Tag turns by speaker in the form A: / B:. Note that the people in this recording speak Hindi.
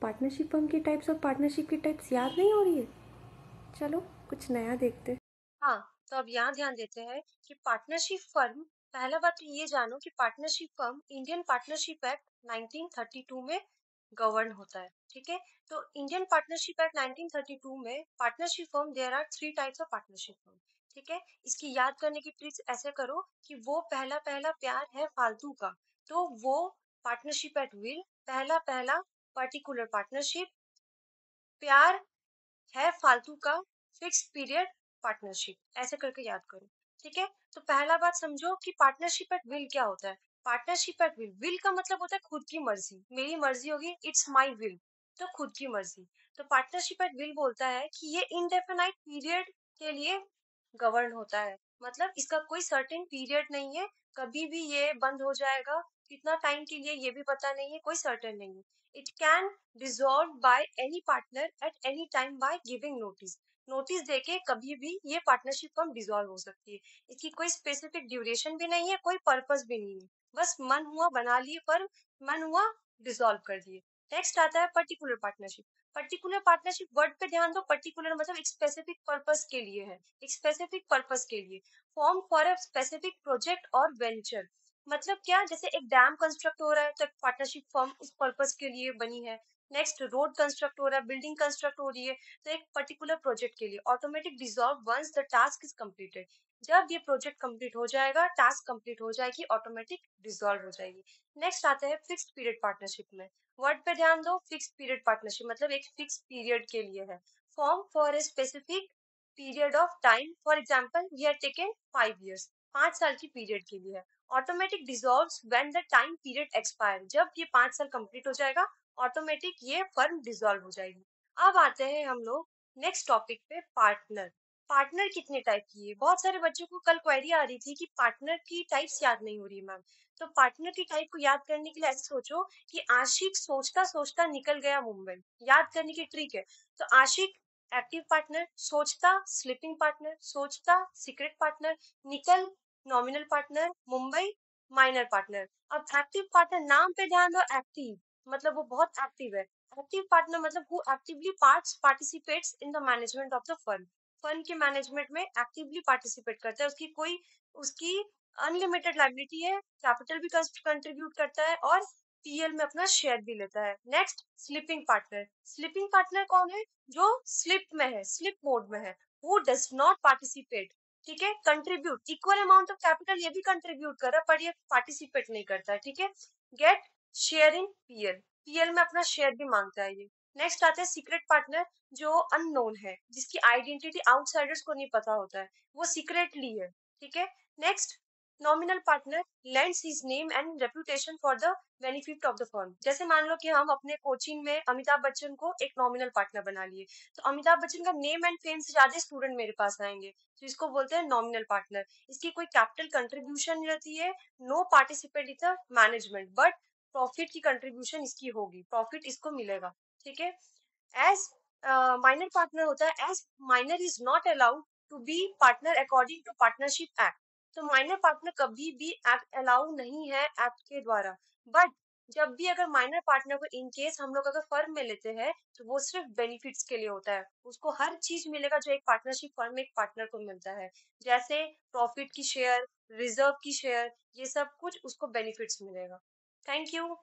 A: पार्टनरशिप फर्म की टाइप्स और पार्टनरशिप की टाइप्स याद नहीं हो रही है? चलो कुछ नया देखते।
B: हाँ, तो अब यहाँ ध्यान देते हैं कि पार्टनरशिप फर्म, पहला बात तो ये जानो कि partnership firm Indian partnership act 1932 में गवर्न होता है। ठीक है, तो इंडियन पार्टनरशिप एक्ट 1932 में partnership firm, there are three types of partnership firm. ठीक है, इसकी याद करने की ट्रिक्स ऐसे करो कि वो पहला पहला प्यार है फालतू का, तो वो पार्टनरशिप एट विल, पहला पहला पर्टिकुलर पार्टनरशिप, प्यार है फालतू का, फिक्स पीरियड पार्टनरशिप, ऐसे करके याद करो। ठीक है, तो पहला बात समझो कि पार्टनरशिप एट विल क्या होता है। पार्टनरशिप एट विल, विल का मतलब होता है खुद की मर्जी, मेरी मर्जी होगी, इट्स माई विल, तो खुद की मर्जी। तो पार्टनरशिप एट विल बोलता है कि ये इनडेफिनाइट पीरियड के लिए गवर्न होता है, मतलब इसका कोई सर्टेन पीरियड नहीं है, कभी भी ये बंद हो जाएगा, कितना टाइम के लिए ये भी पता नहीं है, कोई सर्टेन नहीं है। It can dissolve by any partner at any time by giving notice, notice देके कभी भी ये पार्टनरशिप फर्म डिसॉल्व हो सकती है। इसकी कोई स्पेसिफिक ड्यूरेशन भी नहीं है, कोई पर्पस भी नहीं है, बस मन हुआ बना लिए फर्म, मन हुआ डिसॉल्व कर दिए। नेक्स्ट आता है particular partnership. Particular partnership word पे ध्यान दो, पर्टिकुलर मतलब एक स्पेसिफिक पर्पस के लिए है, एक स्पेसिफिक पर्पस के लिए, form for a specific project और वेंचर। मतलब क्या, जैसे एक डैम कंस्ट्रक्ट हो रहा है तो एक पार्टनरशिप फर्म उस पर्पस के लिए बनी है। नेक्स्ट रोड कंस्ट्रक्ट हो रहा है, बिल्डिंग कंस्ट्रक्ट हो रही है, तो एक पर्टिकुलर प्रोजेक्ट के लिए automatic dissolve once the task is completed. जब ये प्रोजेक्ट कंप्लीट हो जाएगा, टास्क कंप्लीट हो जाएगी, ऑटोमेटिक डिसॉल्व हो जाएगी। नेक्स्ट आता है फिक्स्ड पीरियड पार्टनरशिप में, वर्ड पे ध्यान दो, फिक्स पीरियड पार्टनरशिप मतलब एक फिक्स पीरियड के लिए है, form for a specific period of time, for example we are taken 5 years, 5 साल की पीरियड के लिए है। Automatic dissolves when the time period expire, जब ये 5 साल कंप्लीट हो जाएगा, ऑटोमेटिक ये फर्म डिसॉल्व हो जाएगी। अब आते हैं हम लोग नेक्स्ट टॉपिक पे, पार्टनर। पार्टनर कितने टाइप की है, बहुत सारे बच्चों को कल क्वेरी आ रही थी कि पार्टनर की टाइप्स याद नहीं हो रही मैम। तो पार्टनर की टाइप को याद करने के लिए ऐसे सोचो कि आशिक सोचता सोचता निकल गया मुंबई, याद करने की ट्रिक है। तो आशिक एक्टिव पार्टनर, सोचता स्लीपिंग पार्टनर, सोचता सीक्रेट पार्टनर, निकल nominal partner, Mumbai minor partner. अब एक्टिव पार्टनर, नाम पे ध्यान दो, एक्टिव मतलब वो बहुत एक्टिव है। एक्टिव पार्टनर मतलब who actively participates in the management of the firm, firm के मैनेजमेंट में एक्टिवली पार्टिसिपेट करता है, उसकी अनलिमिटेड लाइबिलिटी है, कैपिटल भी कंट्रीब्यूट करता है और पीएल में अपना शेयर भी लेता है। Next sleeping partner, sleeping partner कौन है, जो स्लिप में है, स्लिप मोड में है, हु डज नॉट पार्टिसिपेट। ठीक है, contribute equal amount of capital, ये भी कंट्रीब्यूट कर रहा है पर ये पार्टिसिपेट नहीं करता है। ठीक है, get share in PL, PL में अपना शेयर भी मांगता है ये। नेक्स्ट आता है सीक्रेट पार्टनर, जो अननोन है, जिसकी आइडेंटिटी आउटसाइडर्स को नहीं पता होता है, वो सीक्रेटली है। ठीक है, next nominal partner lends his name and reputation for the benefit of the firm. जैसे मान लो कि हम अपने कोचिंग में अमिताभ बच्चन को एक नॉमिनल पार्टनर बना लिए, तो अमिताभ बच्चन का नेम एंड फेम से ज्यादा स्टूडेंट मेरे पास आएंगे, तो इसको बोलते हैं नॉमिनल पार्टनर। इसकी कोई कैपिटल कंट्रीब्यूशन नहीं रहती है, no participate in the management, but profit की कंट्रीब्यूशन इसकी होगी, प्रॉफिट इसको मिलेगा। ठीक है, एज माइनर पार्टनर होता है, as minor is not allowed to be partner according to partnership act. तो माइनर पार्टनर कभी भी एक्ट अलाउ नहीं है एक्ट के द्वारा, बट जब भी अगर माइनर पार्टनर को इन केस हम लोग अगर फर्म में लेते हैं तो वो सिर्फ बेनिफिट्स के लिए होता है, उसको हर चीज मिलेगा जो एक पार्टनरशिप फर्म में एक पार्टनर को मिलता है, जैसे प्रॉफिट की शेयर, रिजर्व की शेयर, ये सब कुछ उसको बेनिफिट्स मिलेगा। Thank you.